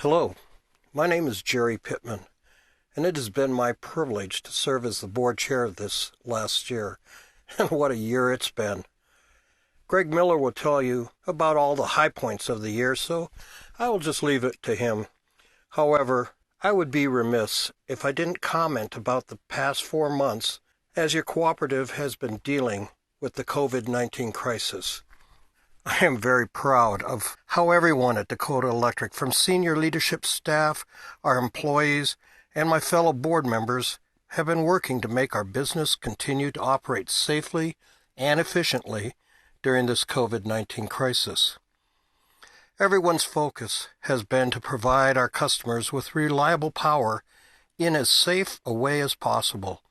Hello, my name is Jerry Pittman, and it has been my privilege to serve as the board chair this last year, and what a year it's been. Greg Miller will tell you about all the high points of the year, so I will just leave it to him. However, I would be remiss if I didn't comment about the past 4 months as your cooperative has been dealing with the COVID-19 crisis. I am very proud of how everyone at Dakota Electric, from senior leadership staff, our employees, and my fellow board members, have been working to make our business continue to operate safely and efficiently during this COVID-19 crisis. Everyone's focus has been to provide our customers with reliable power in as safe a way as possible.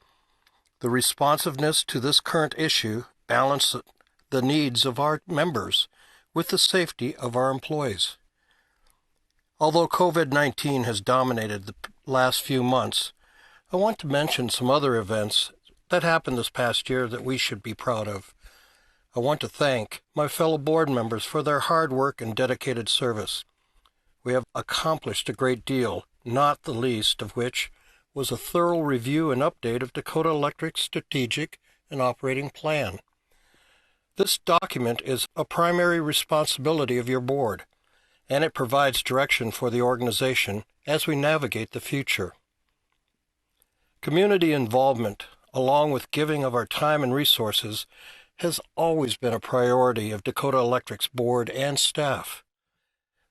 The responsiveness to this current issue balances the needs of our members with the safety of our employees. Although COVID-19 has dominated the last few months, I want to mention some other events that happened this past year that we should be proud of. I want to thank my fellow board members for their hard work and dedicated service. We have accomplished a great deal, not the least of which was a thorough review and update of Dakota Electric's strategic and operating plan. This document is a primary responsibility of your board, and it provides direction for the organization as we navigate the future. Community involvement, along with giving of our time and resources, has always been a priority of Dakota Electric's board and staff.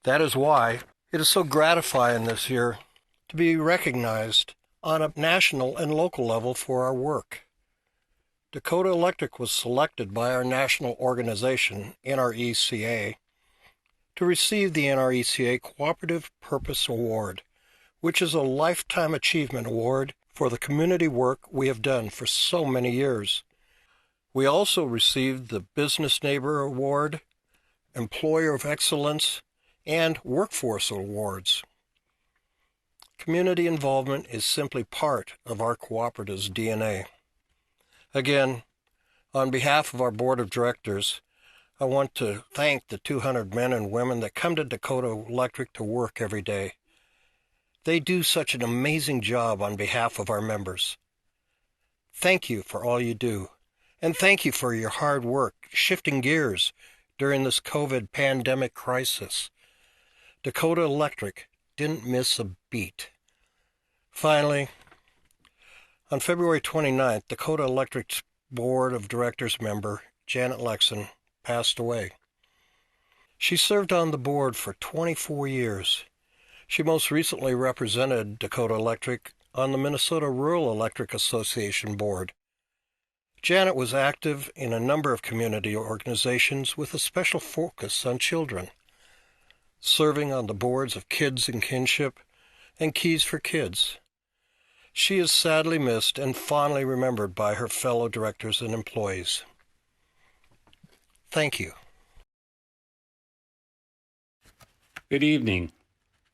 That is why it is so gratifying this year to be recognized on a national and local level for our work. Dakota Electric was selected by our national organization, NRECA, to receive the NRECA Cooperative Purpose Award, which is a lifetime achievement award for the community work we have done for so many years. We also received the Business Neighbor Award, Employer of Excellence, and Workforce Awards. Community involvement is simply part of our cooperative's DNA. Again, on behalf of our board of directors, I want to thank the 200 men and women that come to Dakota Electric to work every day. They do such an amazing job on behalf of our members. Thank you for all you do, and thank you for your hard work shifting gears during this COVID pandemic crisis. Dakota Electric didn't miss a beat. Finally, on February 29th, Dakota Electric's Board of Directors member, Janet Lexon, passed away. She served on the board for 24 years. She most recently represented Dakota Electric on the Minnesota Rural Electric Association board. Janet was active in a number of community organizations with a special focus on children, serving on the boards of Kids and Kinship and Keys for Kids. She is sadly missed and fondly remembered by her fellow directors and employees. Thank you. Good evening.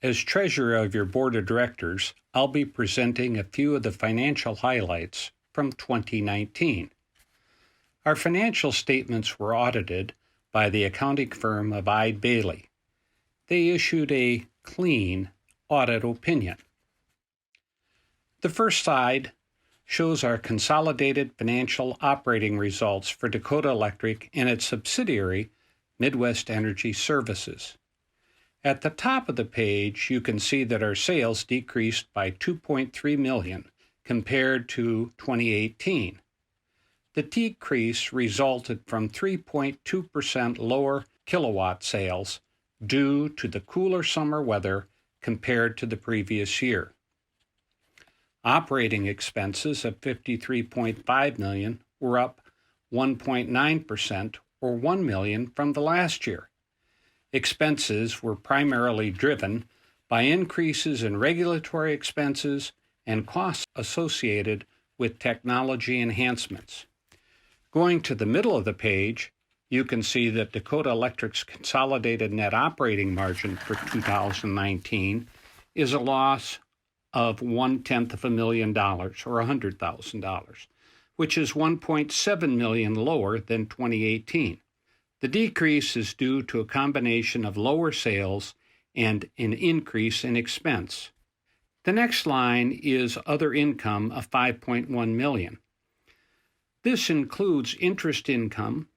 As treasurer of your board of directors, I'll be presenting a few of the financial highlights from 2019. Our financial statements were audited by the accounting firm of Eide Bailly. They issued a clean audit opinion. The first slide shows our consolidated financial operating results for Dakota Electric and its subsidiary, Midwest Energy Services. At the top of the page, you can see that our sales decreased by $2.3 million compared to 2018. The decrease resulted from 3.2% lower kilowatt sales due to the cooler summer weather compared to the previous year. Operating expenses of $53.5 million were up 1.9% or $1 million from the last year. Expenses were primarily driven by increases in regulatory expenses and costs associated with technology enhancements. Going to the middle of the page, you can see that Dakota Electric's consolidated net operating margin for 2019 is a loss of $0.1 or $100,000, which is $1.7 million lower than 2018. The decrease is due to a combination of lower sales and an increase in expense. The next line is other income of $5.1 million. This includes interest income,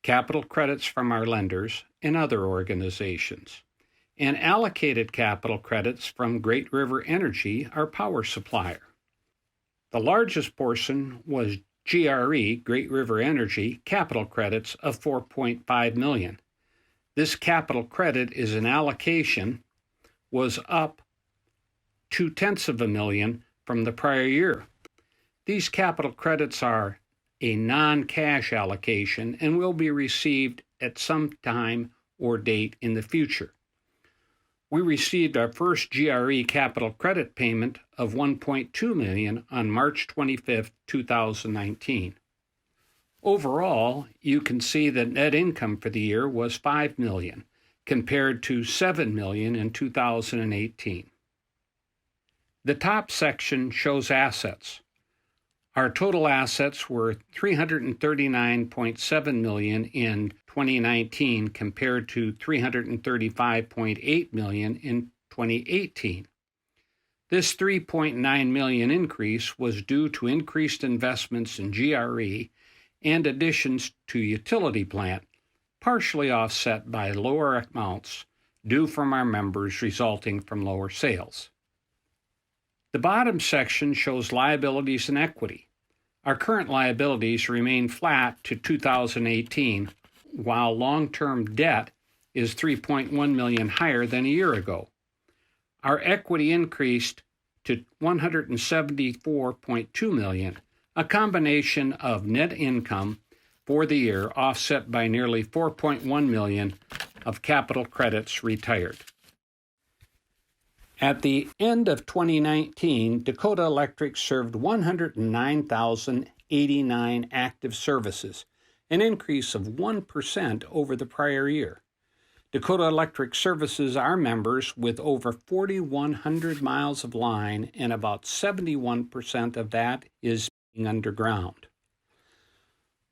capital credits from our lenders and other organizations, and allocated capital credits from Great River Energy, our power supplier. The largest portion was GRE, Great River Energy, capital credits of $4.5 million. This capital credit is an allocation, was up $0.2 from the prior year. These capital credits are a non-cash allocation and will be received at some time or date in the future. We received our first GRE capital credit payment of $1.2 million on March 25, 2019. Overall, you can see that net income for the year was $5 million, compared to $7 million in 2018. The top section shows assets. Our total assets were $339.7 million in 2019 compared to $335.8 million in 2018. This $3.9 million increase was due to increased investments in GRE and additions to utility plant, partially offset by lower amounts due from our members resulting from lower sales. The bottom section shows liabilities and equity. Our current liabilities remain flat to 2018, while long-term debt is $3.1 million higher than a year ago. Our equity increased to $174.2 million, a combination of net income for the year offset by nearly $4.1 million of capital credits retired. At the end of 2019, Dakota Electric served 109,089 active services, an increase of 1% over the prior year. Dakota Electric services our members with over 4,100 miles of line, and about 71% of that is underground.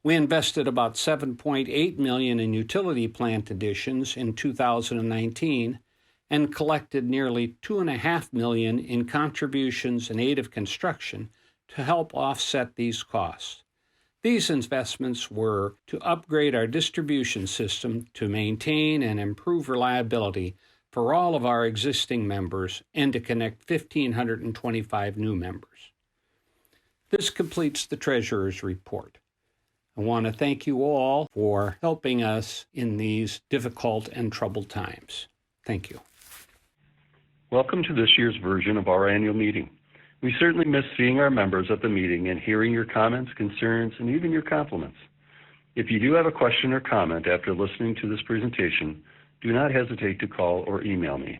We invested about $7.8 million in utility plant additions in 2019 and collected nearly $2.5 million in contributions and aid of construction to help offset these costs. These investments were to upgrade our distribution system to maintain and improve reliability for all of our existing members and to connect 1,525 new members. This completes the Treasurer's Report. I want to thank you all for helping us in these difficult and troubled times. Thank you. Welcome to this year's version of our annual meeting. We certainly miss seeing our members at the meeting and hearing your comments, concerns, and even your compliments. If you do have a question or comment after listening to this presentation, do not hesitate to call or email me.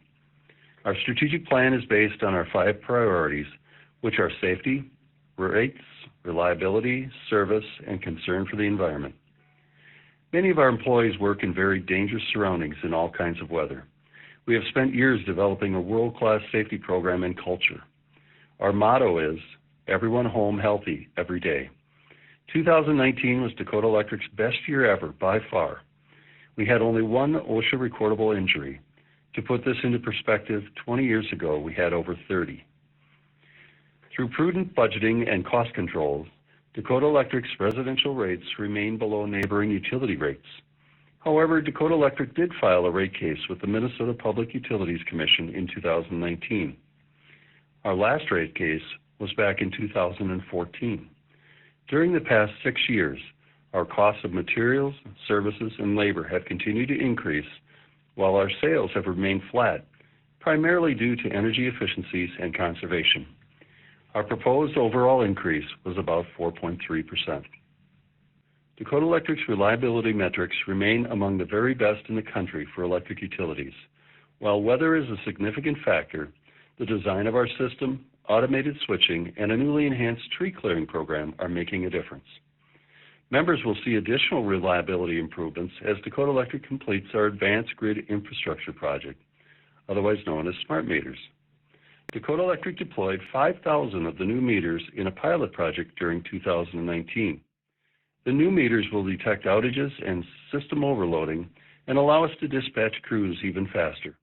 Our strategic plan is based on our 5 priorities, which are safety, rates, reliability, service, and concern for the environment. Many of our employees work in very dangerous surroundings in all kinds of weather. We have spent years developing a world-class safety program and culture. Our motto is, everyone home healthy every day. 2019 was Dakota Electric's best year ever by far. We had only 1 OSHA recordable injury. To put this into perspective, 20 years ago we had over 30. Through prudent budgeting and cost controls, Dakota Electric's residential rates remain below neighboring utility rates. However, Dakota Electric did file a rate case with the Minnesota Public Utilities Commission in 2019. Our last rate case was back in 2014. During the past 6 years, our costs of materials, services, and labor have continued to increase, while our sales have remained flat, primarily due to energy efficiencies and conservation. Our proposed overall increase was about 4.3%. Dakota Electric's reliability metrics remain among the very best in the country for electric utilities. While weather is a significant factor, the design of our system, automated switching, and a newly enhanced tree clearing program are making a difference. Members will see additional reliability improvements as Dakota Electric completes our Advanced Grid Infrastructure Project, otherwise known as smart meters. Dakota Electric deployed 5,000 of the new meters in a pilot project during 2019. The new meters will detect outages and system overloading and allow us to dispatch crews even faster.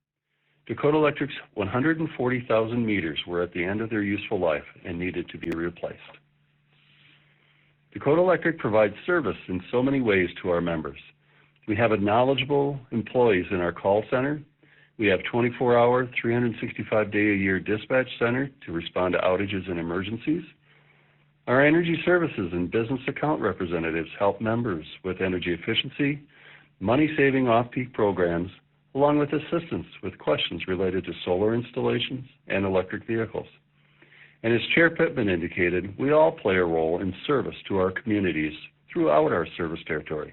Dakota Electric's 140,000 meters were at the end of their useful life and needed to be replaced. Dakota Electric provides service in so many ways to our members. We have knowledgeable employees in our call center. We have 24-hour, 365-day-a-year dispatch center to respond to outages and emergencies. Our energy services and business account representatives help members with energy efficiency, money-saving off-peak programs, along with assistance with questions related to solar installations and electric vehicles. And as Chair Pittman indicated, we all play a role in service to our communities throughout our service territory.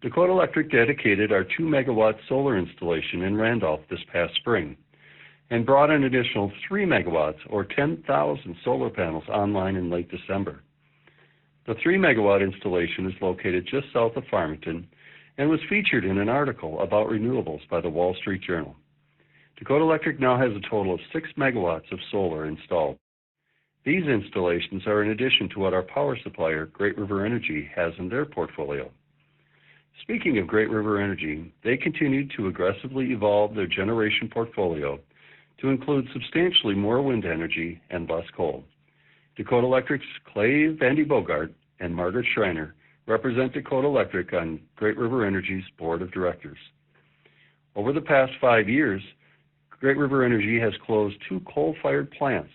Dakota Electric dedicated our 2-megawatt solar installation in Randolph this past spring and brought an additional 3 megawatts or 10,000 solar panels online in late December. The 3-megawatt installation is located just south of Farmington and was featured in an article about renewables by the Wall Street Journal. Dakota Electric now has a total of 6 megawatts of solar installed. These installations are in addition to what our power supplier, Great River Energy, has in their portfolio. Speaking of Great River Energy, they continue to aggressively evolve their generation portfolio to include substantially more wind energy and less coal. Dakota Electric's Clay Vandy Bogart and Margaret Schreiner represent Dakota Electric on Great River Energy's board of directors. Over the past 5 years, Great River Energy has closed 2 coal-fired plants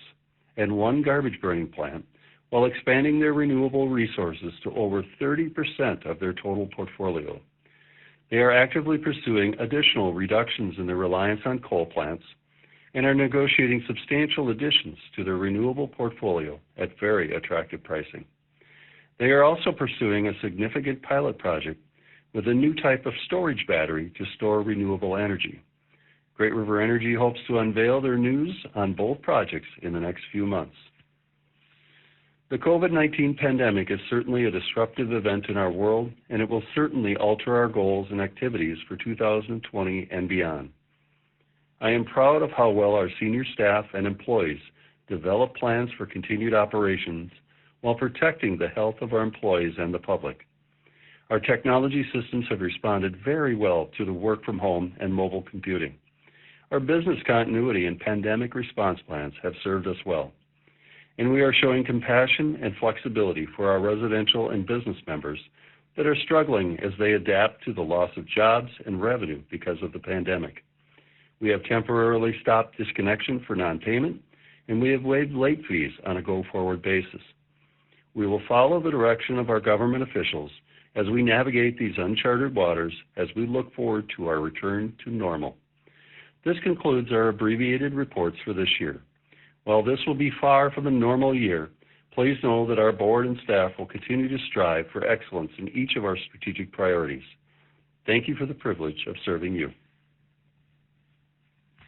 and 1 garbage-burning plant while expanding their renewable resources to over 30% of their total portfolio. They are actively pursuing additional reductions in their reliance on coal plants and are negotiating substantial additions to their renewable portfolio at very attractive pricing. They are also pursuing a significant pilot project with a new type of storage battery to store renewable energy. Great River Energy hopes to unveil their news on both projects in the next few months. The COVID-19 pandemic is certainly a disruptive event in our world, and it will certainly alter our goals and activities for 2020 and beyond. I am proud of how well our senior staff and employees develop plans for continued operations while protecting the health of our employees and the public. Our technology systems have responded very well to the work from home and mobile computing. Our business continuity and pandemic response plans have served us well, and we are showing compassion and flexibility for our residential and business members that are struggling as they adapt to the loss of jobs and revenue because of the pandemic. We have temporarily stopped disconnection for non-payment, and we have waived late fees on a go-forward basis. We will follow the direction of our government officials as we navigate these uncharted waters as we look forward to our return to normal. This concludes our abbreviated reports for this year. While this will be far from a normal year, please know that our board and staff will continue to strive for excellence in each of our strategic priorities. Thank you for the privilege of serving you.